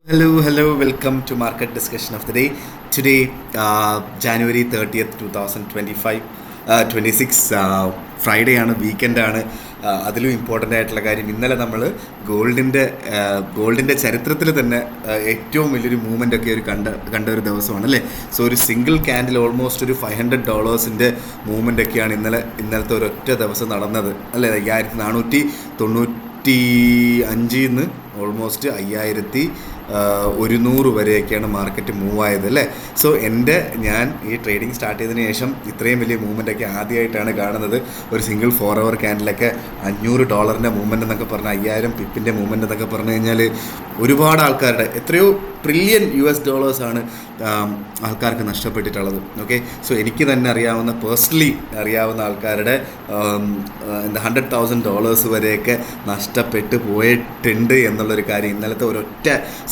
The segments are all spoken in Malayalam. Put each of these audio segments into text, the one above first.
Hello, welcome to market discussion of the day. Today, January 30th, 2025, 26, Friday ആണ്, വീക്കെൻഡ് ആണ്. അതിലും ഇമ്പോർട്ടൻ്റ് ആയിട്ടുള്ള കാര്യം, ഇന്നലെ നമ്മൾ ഗോൾഡിൻ്റെ ചരിത്രത്തിൽ തന്നെ ഏറ്റവും വലിയൊരു മൂവ്മെൻ്റ് ഒക്കെ കണ്ട ഒരു ദിവസമാണ് അല്ലേ. സോ ഒരു സിംഗിൾ ക്യാൻഡിൽ ഓൾമോസ്റ്റ് ഒരു $500 മൂവ്മെൻ്റ് ഒക്കെയാണ് ഇന്നലത്തെ ഒരൊറ്റ ദിവസം നടന്നത് അല്ലേ. 5495 ഓൾമോസ്റ്റ് 5100 വരെയൊക്കെയാണ് മാർക്കറ്റ് മൂവ് ആയത് അല്ലേ. സോ ഞാൻ ഈ ട്രേഡിംഗ് സ്റ്റാർട്ട് ചെയ്തതിന് ശേഷം ഇത്രയും വലിയ മൂവ്മെൻ്റ് ഒക്കെ ആദ്യമായിട്ടാണ് കാണുന്നത്. ഒരു സിംഗിൾ 4 അവർ ക്യാൻഡിലൊക്കെ $500 മൂവ്മെൻ്റ് എന്നൊക്കെ പറഞ്ഞാൽ 5000 പിപ്പിൻ്റെ മൂവ്മെൻ്റ് എന്നൊക്കെ പറഞ്ഞു കഴിഞ്ഞാൽ ഒരുപാട് ആൾക്കാരുടെ എത്രയോ ട്രില്യൺ US ആണ് ആൾക്കാർക്ക് നഷ്ടപ്പെട്ടിട്ടുള്ളത്. ഓക്കെ, സോ എനിക്ക് തന്നെ പേഴ്സണലി അറിയാവുന്ന ആൾക്കാരുടെ $100,000 വരെയൊക്കെ നഷ്ടപ്പെട്ടു പോയിട്ടുണ്ട് എന്നുള്ളൊരു കാര്യം ഇന്നലത്തെ ഒരൊറ്റ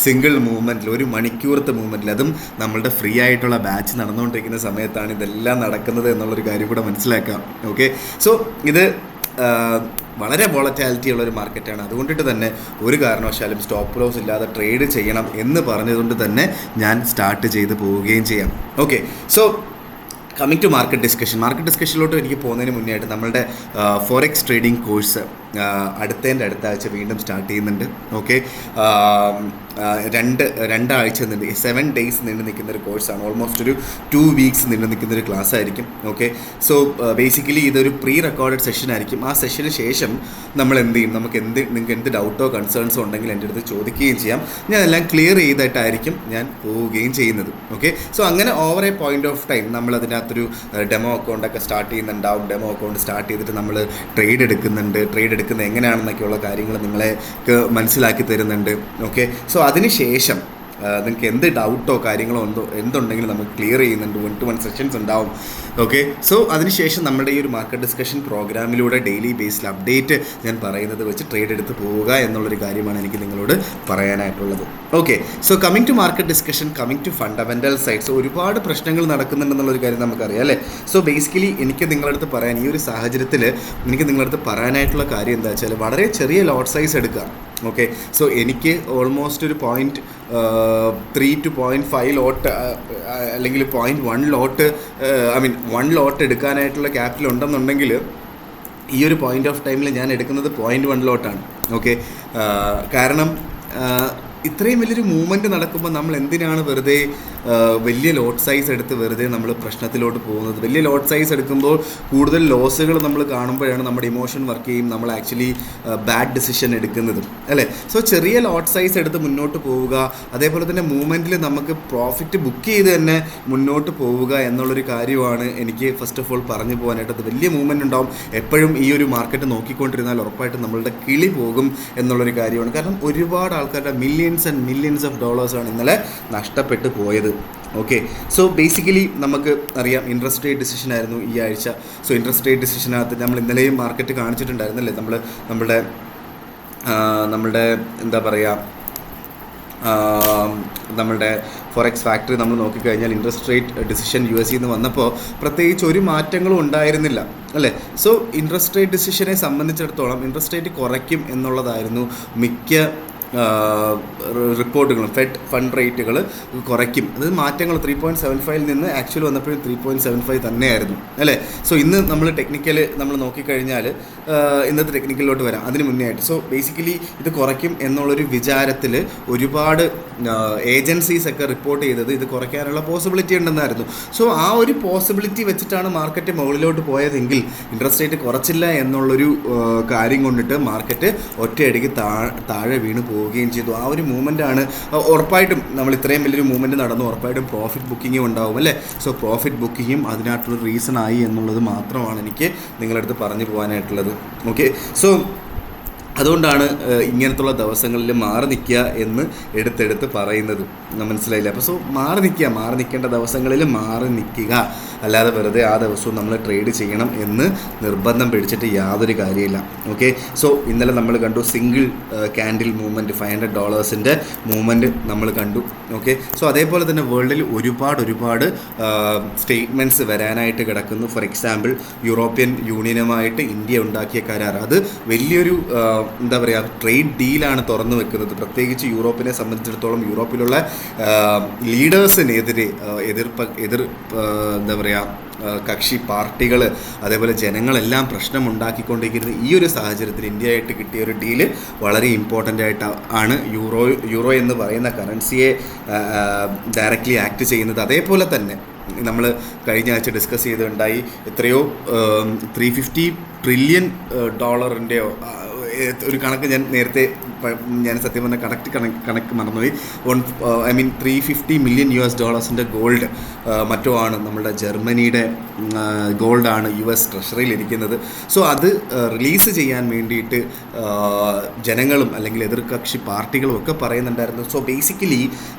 സിംഗിൾ മൂവ്മെൻറ്റിൽ, ഒരു മണിക്കൂറത്തെ മൂവ്മെൻറ്റിൽ, അതും നമ്മളുടെ ഫ്രീ ആയിട്ടുള്ള ബാച്ച് നടന്നുകൊണ്ടിരിക്കുന്ന സമയത്താണ് ഇതെല്ലാം നടക്കുന്നത് എന്നുള്ളൊരു കാര്യം കൂടെ മനസ്സിലാക്കാം. ഓക്കെ, സോ ഇത് വളരെ വോളറ്റാലിറ്റി ഉള്ളൊരു മാർക്കറ്റാണ്. അതുകൊണ്ടിട്ട് തന്നെ ഒരു കാരണവശാലും സ്റ്റോപ്പ് ലോസ് ഇല്ലാതെ ട്രേഡ് ചെയ്യണം എന്ന് പറഞ്ഞതുകൊണ്ട് തന്നെ ഞാൻ സ്റ്റാർട്ട് ചെയ്ത് പോവുകയും ചെയ്യാം. Okay, so coming to market ഡിസ്കഷനിലോട്ട് എനിക്ക് പോകുന്നതിന് മുന്നേ ആയിട്ട് നമ്മളുടെ ഫോറക്സ് ട്രേഡിംഗ് കോഴ്സ് അടുത്ത ആഴ്ച വീണ്ടും സ്റ്റാർട്ട് ചെയ്യുന്നുണ്ട്. ഓക്കെ, രണ്ടാഴ്ച 7 days നീണ്ടു നിൽക്കുന്ന ഒരു കോഴ്സാണ്. ഓൾമോസ്റ്റ് ഒരു 2 weeks നീണ്ടു നിൽക്കുന്ന ഒരു ക്ലാസ് ആയിരിക്കും. ഓക്കെ, സോ ബേസിക്കലി ഇതൊരു പ്രീ റെക്കോർഡഡ് സെഷൻ ആയിരിക്കും. ആ സെഷന് ശേഷം നമ്മൾ എന്ത് ചെയ്യും, നിങ്ങൾക്ക് എന്ത് ഡൗട്ടോ കൺസേൺസോ ഉണ്ടെങ്കിൽ എൻ്റെ അടുത്ത് ചോദിക്കുകയും ചെയ്യാം. ഞാൻ എല്ലാം ക്ലിയർ ചെയ്തിട്ടായിരിക്കും ഞാൻ പോവുകയും ചെയ്യുന്നത്. ഓക്കെ, സോ അങ്ങനെ over A point of time നമ്മൾ അതിനകത്തൊരു ഡെമോ അക്കൗണ്ടൊക്കെ സ്റ്റാർട്ട് ചെയ്യുന്നുണ്ടാവും. ഡെമോ അക്കൗണ്ട് സ്റ്റാർട്ട് ചെയ്തിട്ട് നമ്മൾ ട്രേഡ് എടുക്കുന്നത് എങ്ങനെയാണെന്നൊക്കെയുള്ള കാര്യങ്ങൾ നിങ്ങളെ മനസ്സിലാക്കി തരുന്നുണ്ട്. ഓക്കെ, സോ അതിനുശേഷം നിങ്ങൾക്ക് എന്ത് ഡൗട്ടോ കാര്യങ്ങളോ എന്തുണ്ടെങ്കിലും നമുക്ക് ക്ലിയർ ചെയ്യുന്നുണ്ട്. 1-to-1 സെഷൻസ് ഉണ്ടാവും. ഓക്കെ, സോ അതിനുശേഷം നമ്മുടെ ഈ ഒരു മാർക്കറ്റ് ഡിസ്കഷൻ പ്രോഗ്രാമിലൂടെ ഡെയിലി ബേസിൽ അപ്ഡേറ്റ് ഞാൻ പറയുന്നത് വെച്ച് ട്രേഡ് എടുത്ത് പോവുക എന്നുള്ളൊരു കാര്യമാണ് എനിക്ക് നിങ്ങളോട് പറയാനായിട്ടുള്ളത്. Okay, so coming to market discussion, coming to fundamental sides, ഒരുപാട് പ്രശ്നങ്ങൾ നടക്കുന്നുണ്ടെന്നുള്ളൊരു കാര്യം നമുക്കറിയാം അല്ലേ. സോ ബേസിക്കലി എനിക്ക് നിങ്ങളടുത്ത് പറയാൻ, ഈ ഒരു സാഹചര്യത്തിൽ എനിക്ക് നിങ്ങളടുത്ത് പറയാനായിട്ടുള്ള കാര്യം എന്താ വെച്ചാൽ, വളരെ ചെറിയ ലോട്ട് സൈസ് എടുക്കുക. ഓക്കെ, സോ എനിക്ക് ഓൾമോസ്റ്റ് ഒരു 0.3 to 0.5 ലോട്ട് അല്ലെങ്കിൽ 0.1 ലോട്ട് 1 ലോട്ട് എടുക്കാനായിട്ടുള്ള ക്യാപിറ്റൽ ഉണ്ടെന്നുണ്ടെങ്കിൽ ഈ ഒരു പോയിൻ്റ് ഓഫ് ടൈമിൽ ഞാൻ എടുക്കുന്നത് 0.1 ലോട്ടാണ്. ഓക്കെ, കാരണം ഇത്രയും വലിയൊരു മൂവ്മെൻറ്റ് നടക്കുമ്പോൾ നമ്മൾ എന്തിനാണ് വെറുതെ വലിയ ലോട്ട് സൈസ് എടുത്ത് വെറുതെ നമ്മൾ പ്രശ്നത്തിലോട്ട് പോകുന്നത്. വലിയ ലോട്ട് സൈസ് എടുക്കുമ്പോൾ കൂടുതൽ ലോസുകൾ നമ്മൾ കാണുമ്പോഴാണ് നമ്മുടെ ഇമോഷൻ വർക്ക് ചെയ്യും, നമ്മൾ ആക്ച്വലി ബാഡ് ഡിസിഷൻ എടുക്കുന്നത് അല്ലേ. സോ ചെറിയ ലോട്ട് സൈസ് എടുത്ത് മുന്നോട്ട് പോവുക, അതേപോലെ തന്നെ മൂവ്മെൻറ്റിൽ നമുക്ക് പ്രോഫിറ്റ് ബുക്ക് ചെയ്ത് തന്നെ മുന്നോട്ട് പോവുക എന്നുള്ളൊരു കാര്യമാണ് എനിക്ക് ഫസ്റ്റ് ഓഫ് ഓൾ പറഞ്ഞു പോകാനായിട്ട്. അത് വലിയ മൂവ്മെൻറ്റ് ഉണ്ടാവും. എപ്പോഴും ഈ ഒരു മാർക്കറ്റ് നോക്കിക്കൊണ്ടിരുന്നാൽ ഉറപ്പായിട്ടും നമ്മളുടെ കിളി പോകും എന്നുള്ളൊരു കാര്യമാണ്. കാരണം ഒരുപാട് ആൾക്കാരുടെ മില്യൺസ് ആൻഡ് മില്യൺസ് ഓഫ് ഡോളേഴ്സാണ് ഇന്നലെ നഷ്ടപ്പെട്ടു പോയത്. ഓക്കെ, സോ ബേസിക്കലി നമുക്ക് അറിയാം ഇൻട്രസ്റ്റ് റേറ്റ് ഡിസിഷൻ ആയിരുന്നു ഈ ആഴ്ച. സോ ഇൻട്രസ്റ്റ് റേറ്റ് ഡിസിഷനകത്ത് നമ്മൾ ഇന്നലെയും മാർക്കറ്റ് കാണിച്ചിട്ടുണ്ടായിരുന്നല്ലേ. നമ്മളുടെ എന്താ പറയുക, നമ്മളുടെ ഫോറക്സ് ഫാക്ടറി നമ്മൾ നോക്കിക്കഴിഞ്ഞാൽ ഇൻട്രസ്റ്റ് റേറ്റ് ഡിസിഷൻ US നിന്ന് വന്നപ്പോൾ പ്രത്യേകിച്ച് ഒരു മാറ്റങ്ങളും ഉണ്ടായിരുന്നില്ല അല്ലേ. സോ ഇൻട്രസ്റ്റ് റേറ്റ് ഡിസിഷനെ സംബന്ധിച്ചിടത്തോളം ഇൻട്രസ്റ്റ് റേറ്റ് കുറയ്ക്കും എന്നുള്ളതായിരുന്നു മിക്ക റിപ്പോർട്ടുകളും. ഫെഡ് ഫണ്ട് റേറ്റുകൾ കുറയ്ക്കും, അത് മാറ്റങ്ങൾ 3.75 നിന്ന് ആക്ച്വൽ വന്നപ്പോഴും 3.75 തന്നെയായിരുന്നു അല്ലേ. സോ ഇന്ന് നമ്മൾ നോക്കിക്കഴിഞ്ഞാൽ ഇന്നത്തെ ടെക്നിക്കലിലോട്ട് വരാം, അതിന് മുന്നേ ആയിട്ട്. സോ ബേസിക്കലി ഇത് കുറയ്ക്കും എന്നുള്ളൊരു വിചാരത്തിൽ ഒരുപാട് ഏജൻസീസ് ഒക്കെ റിപ്പോർട്ട് ചെയ്തത് ഇത് കുറയ്ക്കാനുള്ള പോസിബിലിറ്റി ഉണ്ടെന്നായിരുന്നു. സോ ആ ഒരു പോസിബിലിറ്റി വെച്ചിട്ടാണ് മാർക്കറ്റ് മുകളിലോട്ട് പോയതെങ്കിൽ ഇൻട്രസ്റ്റ് റേറ്റ് കുറച്ചില്ല എന്നുള്ളൊരു കാര്യം കൊണ്ടിട്ട് മാർക്കറ്റ് ഒറ്റയടിക്ക് താഴെ വീണ് പോവുകയും ചെയ്തു. ആ ഒരു മൂവ്മെൻറ്റാണ് ഉറപ്പായിട്ടും, നമ്മൾ ഇത്രയും വലിയൊരു മൂവ്മെൻറ്റ് നടന്നു, ഉറപ്പായിട്ടും പ്രോഫിറ്റ് ബുക്കിങ്ങും ഉണ്ടാവും അല്ലേ. സോ പ്രോഫിറ്റ് ബുക്കിങ്ങും അതിനായിട്ടുള്ള റീസൺ ആയി എന്നുള്ളത് മാത്രമാണ് എനിക്ക് നിങ്ങളടുത്ത് പറഞ്ഞു പോകാനായിട്ടുള്ളത്. ഓക്കെ, സോ അതുകൊണ്ടാണ് ഇങ്ങനത്തുള്ള ദിവസങ്ങളിൽ മാറി നിൽക്കുക എന്ന് എടുത്തെടുത്ത് പറയുന്നത്. മനസ്സിലായില്ല. അപ്പോൾ സോ മാറി നിൽക്കേണ്ട ദിവസങ്ങളിൽ മാറി നിൽക്കുക, അല്ലാതെ വെറുതെ ആ ദിവസവും നമ്മൾ ട്രേഡ് ചെയ്യണം എന്ന് നിർബന്ധം പിടിച്ചിട്ട് യാതൊരു കാര്യമില്ല. ഓക്കെ, സോ ഇന്നലെ നമ്മൾ കണ്ടു സിംഗിൾ ക്യാൻഡിൽ മൂവ്മെൻറ്റ്, $500 മൂവ്മെൻറ്റ് നമ്മൾ കണ്ടു. ഓക്കെ, സോ അതേപോലെ തന്നെ വേൾഡിൽ ഒരുപാട് സ്റ്റേറ്റ്മെൻറ്റ്സ് വരാനായിട്ട് കിടക്കുന്നു. ഫോർ എക്സാമ്പിൾ യൂറോപ്യൻ യൂണിയനുമായിട്ട് ഇന്ത്യ ഉണ്ടാക്കിയ കരാർ, അത് വലിയൊരു എന്താ പറയുക ട്രേഡ് ഡീലാണ് തുറന്നു വെക്കുന്നത്. പ്രത്യേകിച്ച് യൂറോപ്പിനെ സംബന്ധിച്ചിടത്തോളം യൂറോപ്പിലുള്ള ലീഡേഴ്സിനെതിരെ എന്താ പറയുക കക്ഷി പാർട്ടികൾ അതേപോലെ ജനങ്ങളെല്ലാം പ്രശ്നമുണ്ടാക്കിക്കൊണ്ടിരിക്കുന്നത് ഈ ഒരു സാഹചര്യത്തിൽ ഇന്ത്യയായിട്ട് കിട്ടിയ ഒരു ഡീല് വളരെ ഇമ്പോർട്ടൻ്റ് ആയിട്ട് ആണ്. യൂറോ എന്ന് പറയുന്ന കറൻസിയെ ഡയറക്റ്റ്ലി ആക്ട് ചെയ്യുന്നത്. അതേപോലെ തന്നെ നമ്മൾ കഴിഞ്ഞ ആഴ്ച ഡിസ്കസ് ചെയ്തിട്ടുണ്ടായി എത്രയോ $350 ട്രില്യൺ ഒരു കണക്ക് ഞാൻ സത്യം പറഞ്ഞ കണക്ക് മറന്നുപോയി. $350 മില്യൺ ഗോൾഡ് മറ്റോ ആണ് നമ്മളുടെ ജർമ്മനിയുടെ ഗോൾഡാണ് US ട്രഷറിയിൽ ഇരിക്കുന്നത്. സോ അത് റിലീസ് ചെയ്യാൻ വേണ്ടിയിട്ട് ജനങ്ങളും അല്ലെങ്കിൽ എതിർകക്ഷി പാർട്ടികളും ഒക്കെ പറയുന്നുണ്ടായിരുന്നു. സോ ബേസിക്കലി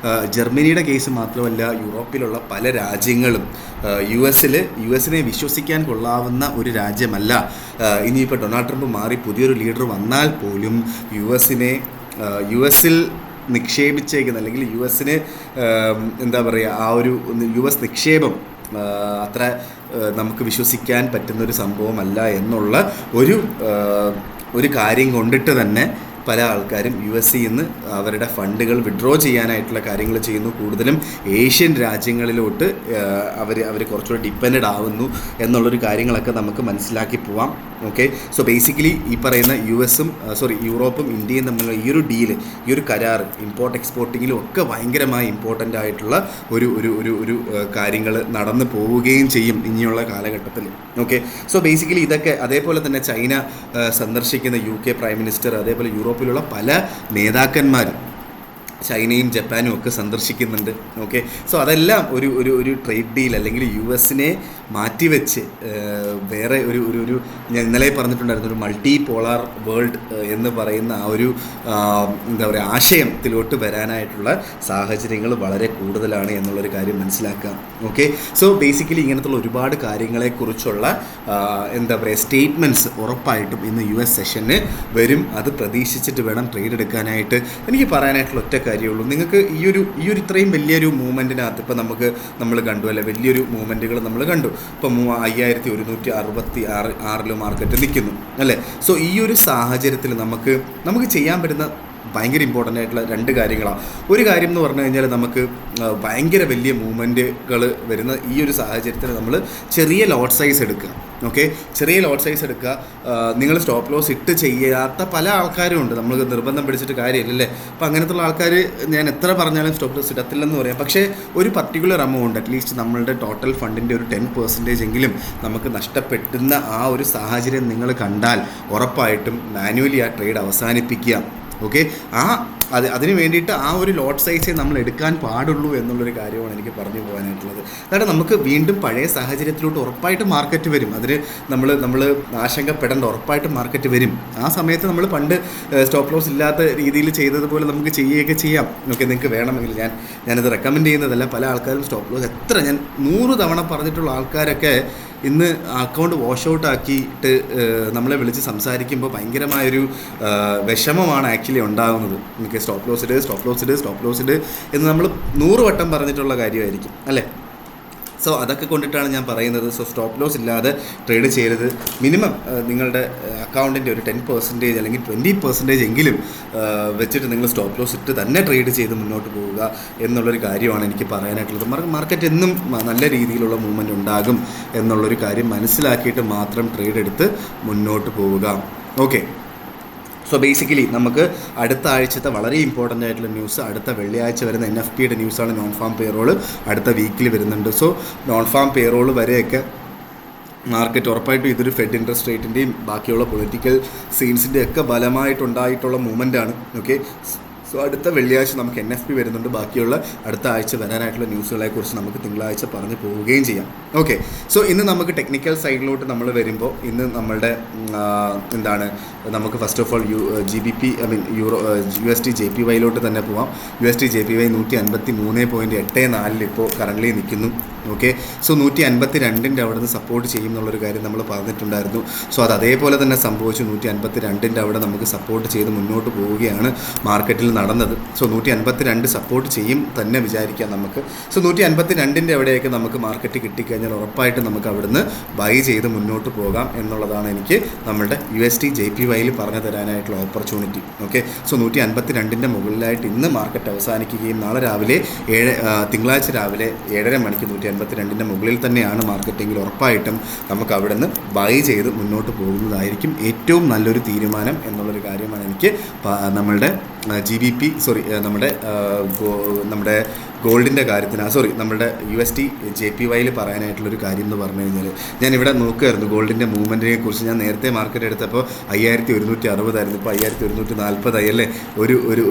ജർമ്മനിയുടെ കേസ് മാത്രമല്ല, യൂറോപ്പിലുള്ള പല രാജ്യങ്ങളും യുഎസിനെ വിശ്വസിക്കാൻ കൊള്ളാവുന്ന ഒരു രാജ്യമല്ല. ഇനിയിപ്പോൾ ഡൊണാൾഡ് ട്രംപ് മാറി പുതിയൊരു ലീഡർ വന്നാൽ പോലും യുഎസിൽ നിക്ഷേപിച്ചേക്കുന്ന അല്ലെങ്കിൽ യുഎസിന് എന്താ പറയുക ആ ഒരു US നിക്ഷേപം അത്ര നമുക്ക് വിശ്വസിക്കാൻ പറ്റുന്നൊരു സംഭവമല്ല എന്നുള്ള ഒരു കാര്യം കൊണ്ടിട്ട് തന്നെ പല ആൾക്കാരും USയിൽ നിന്ന് അവരുടെ ഫണ്ടുകൾ വിഡ്രോ ചെയ്യാനായിട്ടുള്ള കാര്യങ്ങൾ ചെയ്യുന്നു. കൂടുതലും ഏഷ്യൻ രാജ്യങ്ങളിലോട്ട് അവർ കുറച്ചുകൂടി ഡിപ്പെൻഡ് ആവുന്നു എന്നുള്ളൊരു കാര്യങ്ങളൊക്കെ നമുക്ക് മനസ്സിലാക്കി പോവാം. ഓക്കെ, സോ ബേസിക്കലി ഈ പറയുന്ന യൂറോപ്പും ഇന്ത്യയും തമ്മിലുള്ള ഈ ഒരു ഡീല്, ഈ ഒരു കരാർ ഇമ്പോർട്ട് എക്സ്പോർട്ടിങ്ങിലും ഒക്കെ ഭയങ്കരമായി ഇമ്പോർട്ടൻ്റ് ആയിട്ടുള്ള ഒരു കാര്യങ്ങൾ നടന്നു പോവുകയും ചെയ്യും ഇനിയുള്ള കാലഘട്ടത്തിൽ. ഓക്കെ, സോ ബേസിക്കലി ഇതൊക്കെ അതേപോലെ തന്നെ ചൈന സന്ദർശിക്കുന്ന UK പ്രൈം മിനിസ്റ്റർ, അതേപോലെ യൂറോപ്പിലുള്ള പല നേതാക്കന്മാരും ചൈനയും ജപ്പാനും ഒക്കെ സന്ദർശിക്കുന്നുണ്ട്. ഓക്കെ, സോ അതെല്ലാം ഒരു ട്രേഡ് ഡീൽ അല്ലെങ്കിൽ USനെ മാറ്റിവെച്ച് വേറെ ഒരു ഞാൻ ഇന്നലെ പറഞ്ഞിട്ടുണ്ടായിരുന്നു ഒരു മൾട്ടി പോളാർ വേൾഡ് എന്ന് പറയുന്ന ആ ഒരു എന്താ പറയുക ആശയത്തിലോട്ട് വരാനായിട്ടുള്ള സാഹചര്യങ്ങൾ വളരെ കൂടുതലാണ് എന്നുള്ളൊരു കാര്യം മനസ്സിലാക്കാം. ഓക്കെ, സോ ബേസിക്കലി ഇങ്ങനത്തുള്ള ഒരുപാട് കാര്യങ്ങളെക്കുറിച്ചുള്ള എന്താ പറയുക സ്റ്റേറ്റ്മെൻറ്റ്സ് ഉറപ്പായിട്ടും ഇന്ന് US സെഷന് വരും. അത് പ്രതീക്ഷിച്ചിട്ട് വേണം ട്രേഡ് എടുക്കാനായിട്ട്. എനിക്ക് പറയാനായിട്ടുള്ള ഒറ്റ കാര്യമുള്ളൂ, നിങ്ങൾക്ക് ഈ ഒരു ഇത്രയും വലിയൊരു മൂവ്മെൻറ്റിനകത്ത് ഇപ്പോൾ നമ്മൾ കണ്ടു അല്ലേ, വലിയൊരു മൂവ്മെൻറ്റുകൾ നമ്മൾ കണ്ടു. ഇപ്പോൾ 5166 മാർക്കറ്റ് നിൽക്കുന്നു അല്ലേ. സോ ഈ ഒരു സാഹചര്യത്തിൽ നമുക്ക് ചെയ്യാൻ പറ്റുന്ന ഭയങ്കര ഇമ്പോർട്ടൻ്റ് ആയിട്ടുള്ള രണ്ട് കാര്യങ്ങളാണ്. ഒരു കാര്യം എന്ന് പറഞ്ഞു കഴിഞ്ഞാൽ നമുക്ക് ഭയങ്കര വലിയ മൂവ്മെൻറ്റുകൾ വരുന്ന ഈ ഒരു സാഹചര്യത്തിൽ നമ്മൾ ചെറിയ ലോട്ട് സൈസ് എടുക്കുക. ഓക്കെ, ചെറിയ ലോട്ട് സൈസ് എടുക്കുക. നിങ്ങൾ സ്റ്റോപ്പ് ലോസ് ഇട്ട് ചെയ്യാത്ത പല ആൾക്കാരും ഉണ്ട്. നമ്മൾ നിർബന്ധം പിടിച്ചിട്ട് കാര്യമില്ലല്ലേ. അപ്പോൾ അങ്ങനത്തുള്ള ആൾക്കാർ ഞാൻ എത്ര പറഞ്ഞാലും സ്റ്റോപ്പ് ലോസ് ഇടത്തില്ലെന്ന് പറയാം. പക്ഷേ ഒരു പർട്ടിക്കുലർ എമൗണ്ട് അറ്റ്ലീസ്റ്റ് നമ്മളുടെ ടോട്ടൽ ഫണ്ടിൻ്റെ ഒരു 10% എങ്കിലും നമുക്ക് നഷ്ടപ്പെടുന്ന ആ ഒരു സാഹചര്യം നിങ്ങൾ കണ്ടാൽ ഉറപ്പായിട്ടും മാനുവലി ആ ട്രേഡ് അവസാനിപ്പിക്കുക. ഓക്കെ, അതിന് വേണ്ടിയിട്ട് ആ ഒരു ലോട്ട് സൈസേ നമ്മൾ എടുക്കാൻ പാടുള്ളൂ എന്നുള്ളൊരു കാര്യമാണ് എനിക്ക് പറഞ്ഞു പോകാനായിട്ടുള്ളത്. കാരണം നമുക്ക് വീണ്ടും പഴയ സാഹചര്യത്തിലോട്ട് ഉറപ്പായിട്ടും മാർക്കറ്റ് വരും. അതിന് നമ്മൾ ആശങ്കപ്പെടേണ്ട, ഉറപ്പായിട്ടും മാർക്കറ്റ് വരും. ആ സമയത്ത് നമ്മൾ പണ്ട് സ്റ്റോപ്പ് ലോസ് ഇല്ലാത്ത രീതിയിൽ ചെയ്തതുപോലെ നമുക്ക് ചെയ്യുകയൊക്കെ ചെയ്യാം. ഓക്കെ, നിങ്ങൾക്ക് വേണമെങ്കിൽ ഞാനത് റെക്കമെൻഡ് ചെയ്യുന്നതല്ല. പല ആൾക്കാരും സ്റ്റോപ്പ് ലോസ് ഞാൻ 100 തവണ പറഞ്ഞിട്ടുള്ള ആൾക്കാരൊക്കെ ഇന്ന് അക്കൗണ്ട് വാഷ് ഔട്ട് ആക്കിയിട്ട് നമ്മളെ വിളിച്ച് സംസാരിക്കുമ്പോൾ ഭയങ്കരമായൊരു വിഷമമാണ് ആക്ച്വലി ഉണ്ടാകുന്നത്. എനിക്ക് സ്റ്റോപ്പ് ലോസ് ഇട് എന്ന് നമ്മൾ 100 വട്ടം പറഞ്ഞിട്ടുള്ള കാര്യമായിരിക്കും അല്ലേ. സോ അതൊക്കെ കൊണ്ടിട്ടാണ് ഞാൻ പറയുന്നത്. സോ സ്റ്റോപ്പ് ലോസ് ഇല്ലാതെ ട്രേഡ് ചെയ്യരുത്. മിനിമം നിങ്ങളുടെ അക്കൗണ്ടിൻ്റെ ഒരു 10% അല്ലെങ്കിൽ 20% എങ്കിലും വെച്ചിട്ട് നിങ്ങൾ സ്റ്റോപ്പ് ലോസ് ഇട്ട് തന്നെ ട്രേഡ് ചെയ്ത് മുന്നോട്ട് പോവുക എന്നുള്ളൊരു കാര്യമാണ് എനിക്ക് പറയാനായിട്ടുള്ളത്. മാർക്കറ്റ് എന്നും നല്ല രീതിയിലുള്ള മൂവ്മെൻറ്റ് ഉണ്ടാകും എന്നുള്ളൊരു കാര്യം മനസ്സിലാക്കിയിട്ട് മാത്രം ട്രേഡ് എടുത്ത് മുന്നോട്ട് പോവുക. ഓക്കെ, സോ ബേസിക്കലി നമുക്ക് അടുത്ത ആഴ്ചത്തെ വളരെ ഇമ്പോർട്ടൻ്റ് ആയിട്ടുള്ള ന്യൂസ്, അടുത്ത വെള്ളിയാഴ്ച വരുന്ന NFPയുടെ ന്യൂസാണ്. നോൺ ഫാം പേറോൾ അടുത്ത വീക്കിൽ വരുന്നുണ്ട്. സോ നോൺ ഫാം പേറോൾ വരെയൊക്കെ മാർക്കറ്റ് ഉറപ്പായിട്ടും ഇതൊരു ഫെഡ് ഇൻട്രസ്റ്റ് റേറ്റിൻ്റെയും ബാക്കിയുള്ള പൊളിറ്റിക്കൽ സീൻസിൻ്റെ ഒക്കെ ബലമായിട്ടുണ്ടായിട്ടുള്ള മൂവ്മെൻറ്റാണ്. ഓക്കെ, സോ അടുത്ത വെള്ളിയാഴ്ച നമുക്ക് NFP വരുന്നുണ്ട്. ബാക്കിയുള്ള അടുത്ത ആഴ്ച വരാനായിട്ടുള്ള ന്യൂസുകളെക്കുറിച്ച് നമുക്ക് തിങ്കളാഴ്ച പറഞ്ഞു പോവുകയും ചെയ്യാം. ഓക്കെ, സോ ഇന്ന് നമുക്ക് ടെക്നിക്കൽ സൈഡിലോട്ട് നമ്മൾ വരുമ്പോൾ ഇന്ന് നമ്മളുടെ നമുക്ക് first of all GBP USD JPYയിലോട്ട് തന്നെ പോവാം. USD JPY 153.84 ഇപ്പോൾ കറൻ്റ്ലി നിൽക്കുന്നു. ഓക്കെ. സോ 152 അവിടെ നിന്ന് സപ്പോർട്ട് ചെയ്യും എന്നുള്ളൊരു കാര്യം നമ്മൾ പറഞ്ഞിട്ടുണ്ടായിരുന്നു. സോ അത് അതേപോലെ തന്നെ സംഭവിച്ചു. 152 അവിടെ നമുക്ക് സപ്പോർട്ട് ചെയ്ത് മുന്നോട്ട് പോവുകയാണ് മാർക്കറ്റിൽ നടന്നത്. സോ 152 സപ്പോർട്ട് ചെയ്യും തന്നെ വിചാരിക്കാം നമുക്ക്. സോ 152 അവിടെയൊക്കെ നമുക്ക് മാർക്കറ്റ് കിട്ടിക്കഴിഞ്ഞാൽ ഉറപ്പായിട്ട് നമുക്ക് അവിടുന്ന് ബൈ ചെയ്ത് മുന്നോട്ട് പോകാം എന്നുള്ളതാണ് എനിക്ക് നമ്മളുടെ USD/JPY പറഞ്ഞു തരാനായിട്ടുള്ള ഓപ്പർച്യൂണിറ്റി. ഓക്കെ. സോ 152 മുകളിലായിട്ട് ഇന്ന് മാർക്കറ്റ് അവസാനിക്കുകയും നാളെ രാവിലെ തിങ്കളാഴ്ച രാവിലെ 7:30 മണിക്ക് 152 മുകളിൽ തന്നെയാണ് മാർക്കറ്റെങ്കിൽ ഉറപ്പായിട്ടും നമുക്ക് അവിടെ നിന്ന് ബൈ ചെയ്ത് മുന്നോട്ട് പോകുന്നതായിരിക്കും ഏറ്റവും നല്ലൊരു തീരുമാനം എന്നുള്ളൊരു കാര്യമാണ് എനിക്ക് നമ്മളുടെ നമ്മുടെ ഗോൾഡിൻ്റെ കാര്യത്തിന് നമ്മുടെ USD/JPY പറയാനായിട്ടുള്ളൊരു കാര്യം എന്ന് പറഞ്ഞു കഴിഞ്ഞാൽ, ഞാനിവിടെ നോക്കുമായിരുന്നു ഗോൾഡിൻ്റെ മൂവ്മെൻറ്റിനെ കുറിച്ച്. ഞാൻ നേരത്തെ മാർക്കറ്റ് എടുത്തപ്പോൾ 5160 ആയിരുന്നു, ഇപ്പോൾ 5140 ആയി അല്ലേ.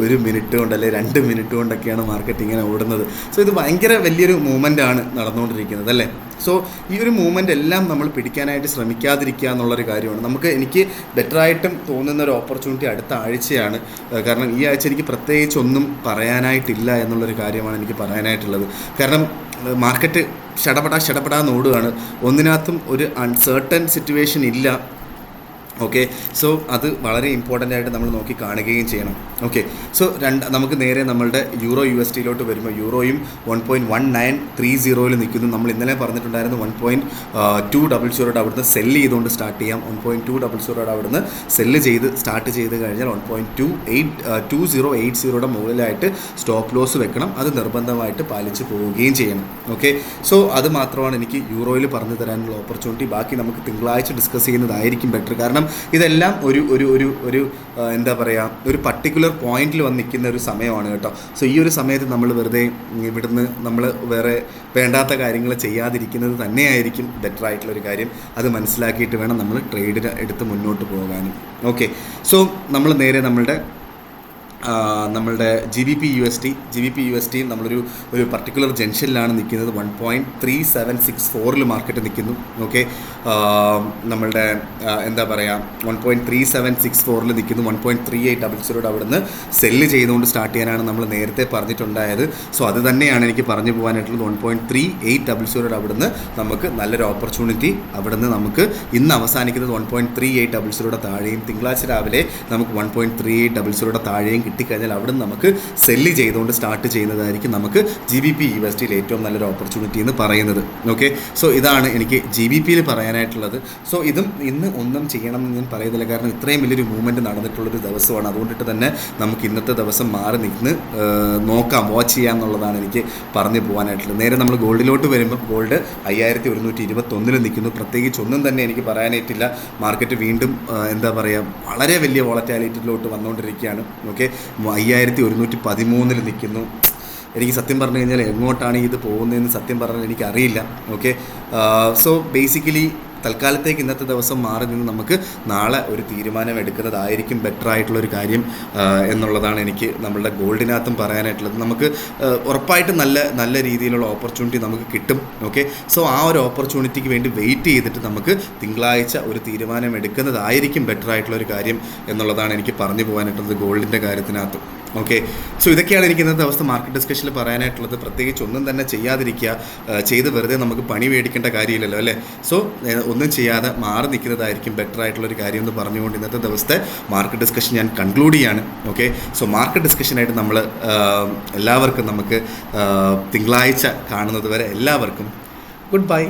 ഒരു മിനിറ്റ് കൊണ്ട് അല്ലെ 2 മിനിറ്റ് കൊണ്ടൊക്കെയാണ് മാർക്കറ്റ് ഇങ്ങനെ ഓടുന്നത്. സോ ഇത് ഭയങ്കര വലിയൊരു മൂവ്മെൻറ്റാണ് നടന്നുകൊണ്ടിരിക്കുന്നത് അല്ലേ. സോ ഈ ഒരു മൂവ്മെൻ്റ് എല്ലാം നമ്മൾ പിടിക്കാനായിട്ട് ശ്രമിക്കാതിരിക്കുക എന്നുള്ളൊരു കാര്യമാണ്. എനിക്ക് ബെറ്ററായിട്ടും തോന്നുന്ന ഒരു ഓപ്പർച്യൂണിറ്റി അടുത്ത ആഴ്ചയാണ്. കാരണം ഈ ആഴ്ച എനിക്ക് പ്രത്യേകിച്ച് ഒന്നും പറയാനായിട്ടില്ല എന്നുള്ളൊരു കാര്യമാണ് എനിക്ക് പറയാനായിട്ടുള്ളത്. കാരണം മാർക്കറ്റ് ഷടപടാന്ന് ഓടുകയാണ്. ഒന്നിനകത്തും ഒരു അൺസർട്ടൻ സിറ്റുവേഷൻ ഇല്ല. ഓക്കെ. സോ അത് വളരെ ഇമ്പോർട്ടൻ്റ് ആയിട്ട് നമ്മൾ നോക്കി കാണുകയും ചെയ്യണം. ഓക്കെ. സോ നമുക്ക് നേരെ നമ്മളുടെ USD വരുമ്പോൾ യൂറോയും 1.1930 നിൽക്കുന്നു. നമ്മൾ ഇന്നലെ പറഞ്ഞിട്ടുണ്ടായിരുന്നു 1.200 അവിടുന്ന് സെല്ല് ചെയ്തുകൊണ്ട് സ്റ്റാർട്ട് ചെയ്യാം. 1.200 അവിടുന്ന് സെല്ല് ചെയ്ത് സ്റ്റാർട്ട് ചെയ്ത് കഴിഞ്ഞാൽ 1.2080 മുകളിലായിട്ട് സ്റ്റോപ്പ് ലോസ് വെക്കണം. അത് നിർബന്ധമായിട്ട് പാലിച്ച് പോവുകയും ചെയ്യണം. ഓക്കെ. സോ അത് മാത്രമാണ് എനിക്ക് യൂറോയിൽ പറഞ്ഞു തരാനുള്ള ഓപ്പർച്യൂണിറ്റി. ബാക്കി നമുക്ക് തിങ്കളാഴ്ച ഡിസ്കസ് ചെയ്യുന്നതായിരിക്കും ബെറ്റർ. കാരണം ഇതെല്ലാം ഒരു എന്താ പറയുക, ഒരു പർട്ടിക്കുലർ പോയിന്റിൽ വന്ന് നിൽക്കുന്ന ഒരു സമയമാണ് കേട്ടോ. സോ ഈ ഒരു സമയത്ത് നമ്മൾ വെറുതെ ഇവിടുന്ന് നമ്മൾ വേറെ വേണ്ടാത്ത കാര്യങ്ങൾ ചെയ്യാതിരിക്കുന്നത് തന്നെയായിരിക്കും ബെറ്റർ ആയിട്ടുള്ളൊരു കാര്യം. അത് മനസ്സിലാക്കിയിട്ട് വേണം നമ്മൾ ട്രേഡിന് എടുത്ത് മുന്നോട്ട് പോകാനും. ഓക്കെ. സോ നമ്മൾ നേരെ നമ്മളുടെ GBP/USD നമ്മളൊരു പർട്ടിക്കുലർ ജംഗ്ഷനിലാണ് നിൽക്കുന്നത്. 1.3764 മാർക്കറ്റ് നിൽക്കുന്നു. ഓക്കെ. നമ്മളുടെ എന്താ പറയുക, 1.3764 നിൽക്കുന്നു. 1.3800 അവിടുന്ന് സെല്ല് ചെയ്തുകൊണ്ട് സ്റ്റാർട്ട് ചെയ്യാനാണ് നമ്മൾ നേരത്തെ പറഞ്ഞിട്ടുണ്ടായത്. സോ അത് തന്നെയാണ് എനിക്ക് പറഞ്ഞു പോകാനായിട്ടുള്ളത്. 1.3800 അവിടുന്ന് നമുക്ക് നല്ലൊരു ഓപ്പർച്യൂണിറ്റി അവിടുന്ന് നമുക്ക് ഇന്ന് അവസാനിക്കുന്നത് 1.3800 താഴെയും തിങ്കളാഴ്ച രാവിലെ നമുക്ക് 1.3800 താഴെയും കിട്ടിക്കഴിഞ്ഞാൽ അവിടെ നമുക്ക് സെല്ല് ചെയ്തുകൊണ്ട് സ്റ്റാർട്ട് ചെയ്യുന്നതായിരിക്കും നമുക്ക് GBP/USD ഏറ്റവും നല്ലൊരു ഓപ്പർച്യൂണിറ്റി എന്ന് പറയുന്നത്. ഓക്കെ. സോ ഇതാണ് എനിക്ക് GBPയിൽ പറയാനായിട്ടുള്ളത്. സോ ഇതും ഇന്ന് ഒന്നും ചെയ്യണമെന്ന് ഞാൻ പറയുന്നില്ല. കാരണം ഇത്രയും വലിയൊരു മൂവ്മെൻറ്റ് നടന്നിട്ടുള്ളൊരു ദിവസമാണ്. അതുകൊണ്ടിട്ട് തന്നെ നമുക്ക് ഇന്നത്തെ ദിവസം മാറി നിന്ന് നോക്കാം, വാച്ച് ചെയ്യാം എന്നുള്ളതാണ് എനിക്ക് പറഞ്ഞു പോകാനായിട്ടുള്ളത്. നേരെ നമ്മൾ ഗോൾഡിലോട്ട് വരുമ്പോൾ ഗോൾഡ് 5121 നിൽക്കുന്നു. പ്രത്യേകിച്ച് ഒന്നും തന്നെ എനിക്ക് പറയാനായിട്ടില്ല. മാർക്കറ്റ് വീണ്ടും എന്താ പറയുക, വളരെ വലിയ വോളറ്റാലിറ്റിയിലോട്ട് വന്നുകൊണ്ടിരിക്കുകയാണ്. ഓക്കെ. 5113 നിൽക്കുന്നു. എനിക്ക് സത്യം പറഞ്ഞു കഴിഞ്ഞാൽ എങ്ങോട്ടാണ് ഇത് പോകുന്നതെന്ന് സത്യം പറഞ്ഞാൽ എനിക്കറിയില്ല. ഓക്കെ. സോ ബേസിക്കലി തൽക്കാലത്തേക്ക് ഇന്നത്തെ ദിവസം മാറി നിന്ന് നമുക്ക് നാളെ ഒരു തീരുമാനം എടുക്കുന്നതായിരിക്കും ബെറ്റർ ആയിട്ടുള്ളൊരു കാര്യം എന്നുള്ളതാണ് എനിക്ക് നമ്മളുടെ ഗോൾഡിനകത്തും പറയാനായിട്ടുള്ളത്. നമുക്ക് ഉറപ്പായിട്ടും നല്ല രീതിയിലുള്ള ഓപ്പർച്യൂണിറ്റി നമുക്ക് കിട്ടും. ഓക്കെ. സോ ആ ഒരു ഓപ്പർച്യൂണിറ്റിക്ക് വേണ്ടി വെയിറ്റ് ചെയ്തിട്ട് നമുക്ക് തിങ്കളാഴ്ച ഒരു തീരുമാനം എടുക്കുന്നതായിരിക്കും ബെറ്റർ ആയിട്ടുള്ളൊരു കാര്യം എന്നുള്ളതാണ് എനിക്ക് പറഞ്ഞു പോകാനായിട്ടുള്ളത് ഗോൾഡിൻ്റെ കാര്യത്തിനകത്ത്. ഓക്കെ. സോ ഇതൊക്കെയാണ് എനിക്ക് ഇന്നത്തെ അവസ്ഥ മാർക്കറ്റ് ഡിസ്കഷനിൽ പറയാനായിട്ടുള്ളത്. പ്രത്യേകിച്ച് ഒന്നും തന്നെ ചെയ്യാതിരിക്കുക, ചെയ്ത് വെറുതെ നമുക്ക് പണി മേടിക്കേണ്ട കാര്യമില്ലല്ലോ അല്ലേ. സോ ഒന്നും ചെയ്യാതെ മാറി നിൽക്കുന്നതായിരിക്കും ബെറ്റർ ആയിട്ടുള്ളൊരു കാര്യം എന്ന് പറഞ്ഞുകൊണ്ട് ഇന്നത്തെ ദിവസത്തെ മാർക്കറ്റ് ഡിസ്കഷൻ ഞാൻ കൺക്ലൂഡ് ചെയ്യാണ്. ഓക്കെ. സോ മാർക്കറ്റ് ഡിസ്കഷനായിട്ട് നമ്മൾ എല്ലാവർക്കും നമുക്ക് തിങ്കളാഴ്ച കാണുന്നത് വരെ എല്ലാവർക്കും ഗുഡ് ബൈ.